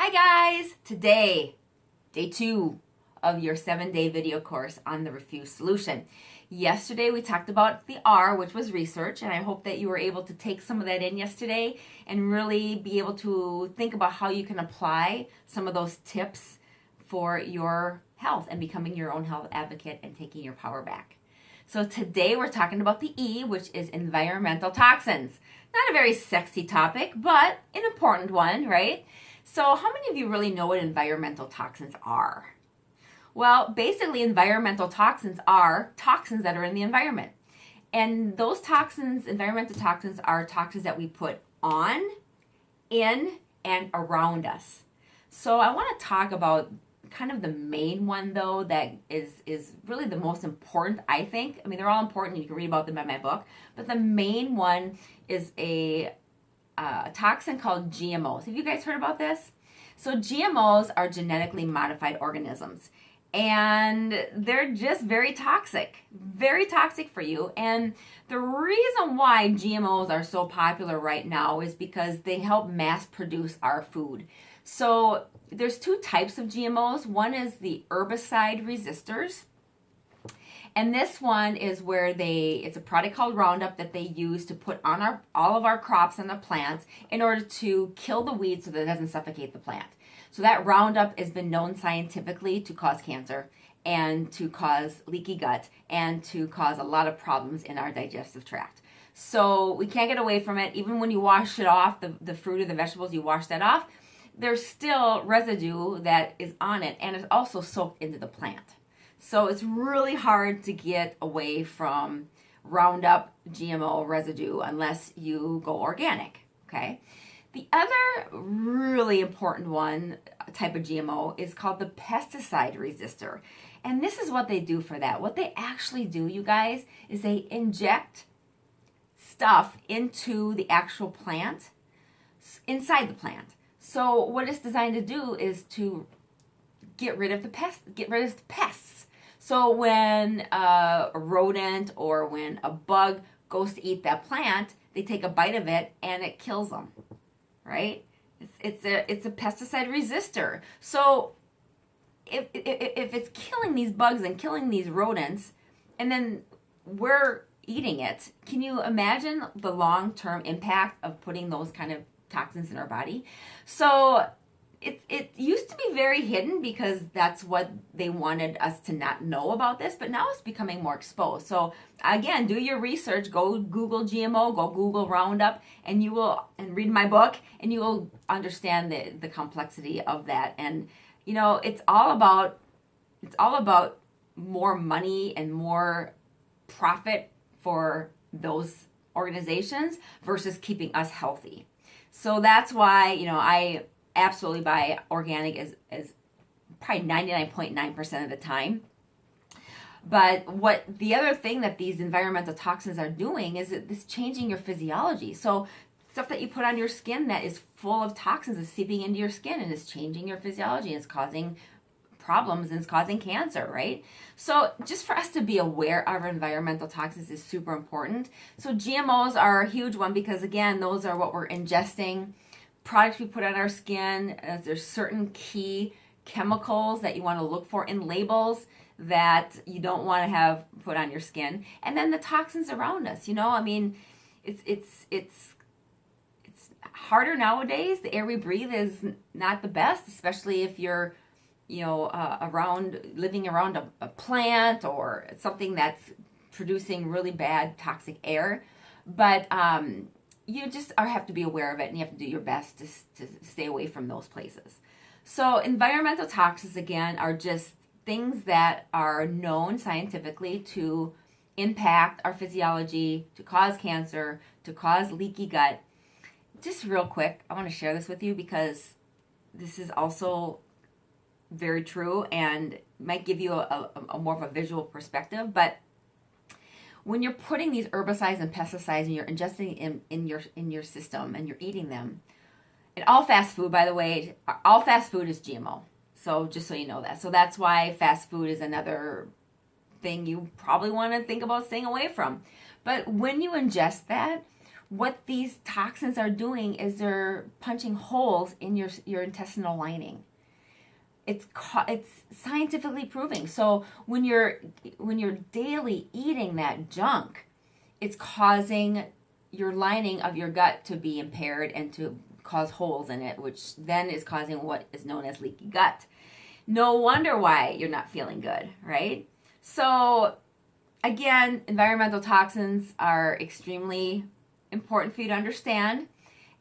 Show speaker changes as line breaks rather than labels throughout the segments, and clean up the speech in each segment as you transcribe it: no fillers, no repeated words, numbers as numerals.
Hi guys! Today, day 2 of your 7-day video course on the refuse solution. Yesterday we talked about the R, which was research, and I hope that you were able to take some of that in yesterday and really be able to think about how you can apply some of those tips for your health and becoming your own health advocate and taking your power back. So today we're talking about the E, which is environmental toxins. Not a very sexy topic, but an important one, right? So how many of you really know what environmental toxins are? Well, basically environmental toxins are toxins that are in the environment. And those toxins, environmental toxins, are toxins that we put on, in, and around us. So I want to talk about kind of the main one, though, that is really the most important, I think. I mean, they're all important. You can read about them in my book. But the main one is a toxin called GMOs. Have you guys heard about this? So GMOs are genetically modified organisms, and they're just very toxic for you. And the reason why GMOs are so popular right now is because they help mass produce our food. So there's two types of GMOs. One is the herbicide resistors. And this one is where it's a product called Roundup that they use to put on all of our crops and the plants in order to kill the weeds so that it doesn't suffocate the plant. So that Roundup has been known scientifically to cause cancer and to cause leaky gut and to cause a lot of problems in our digestive tract. So we can't get away from it. Even when you wash it off, the fruit or the vegetables, you wash that off, there's still residue that is on it, and it's also soaked into the plant. So it's really hard to get away from Roundup GMO residue unless you go organic, okay? The other really important one, type of GMO, is called the pesticide resistor. And this is what they do for that. What they actually do, you guys, is they inject stuff into the actual plant, inside the plant. So what it's designed to do is to get rid of the pests. So when a rodent or when a bug goes to eat that plant, they take a bite of it and it kills them, right? It's a pesticide resistor. So if it's killing these bugs and killing these rodents, and then we're eating it, can you imagine the long-term impact of putting those kind of toxins in our body? So it used to be very hidden because that's what they wanted us to not know about this, but now it's becoming more exposed. So again, do your research, go Google GMO, go Google Roundup, and read my book, and you will understand the complexity of that. And it's all about more money and more profit for those organizations versus keeping us healthy. So that's why, I absolutely buy organic as probably 99.9% of the time. But the other thing that these environmental toxins are doing is that it's changing your physiology. So stuff that you put on your skin that is full of toxins is seeping into your skin and is changing your physiology and it's causing problems and it's causing cancer, right? So just for us to be aware of environmental toxins is super important. So GMOs are a huge one because, again, those are what we're ingesting. Products we put on our skin, there's certain key chemicals that you want to look for in labels that you don't want to have put on your skin. And then the toxins around us, I mean, it's harder nowadays. The air we breathe is not the best, especially if you're living around a plant or something that's producing really bad toxic air. But you just have to be aware of it, and you have to do your best to stay away from those places. So environmental toxins, again, are just things that are known scientifically to impact our physiology, to cause cancer, to cause leaky gut. Just real quick, I want to share this with you because this is also very true and might give you a more of a visual perspective. But when you're putting these herbicides and pesticides and you're ingesting in your system and you're eating them, and all fast food, by the way, all fast food is GMO. So just so you know that. So that's why fast food is another thing you probably want to think about staying away from. But when you ingest that, what these toxins are doing is they're punching holes in your intestinal lining. It's scientifically proving. So when you're daily eating that junk, it's causing your lining of your gut to be impaired and to cause holes in it, which then is causing what is known as leaky gut. No wonder why you're not feeling good, right? So again, environmental toxins are extremely important for you to understand.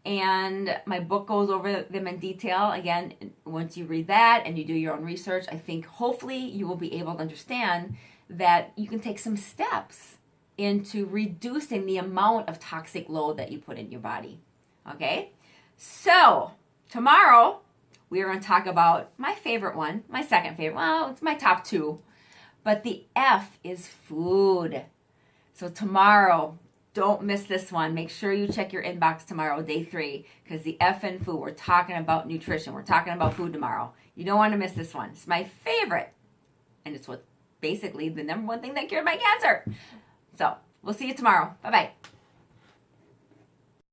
And my book goes over them in detail. Again, once you read that and you do your own research, I think hopefully you will be able to understand that you can take some steps into reducing the amount of toxic load that you put in your body. Okay? So, tomorrow we are going to talk about my favorite one, my second favorite. Well, it's my top two. But the F is food. So tomorrow, don't miss this one. Make sure you check your inbox tomorrow, day 3, because the F in food, we're talking about nutrition. We're talking about food tomorrow. You don't want to miss this one. It's my favorite. And it's what basically the number one thing that cured my cancer. So we'll see you tomorrow. Bye-bye.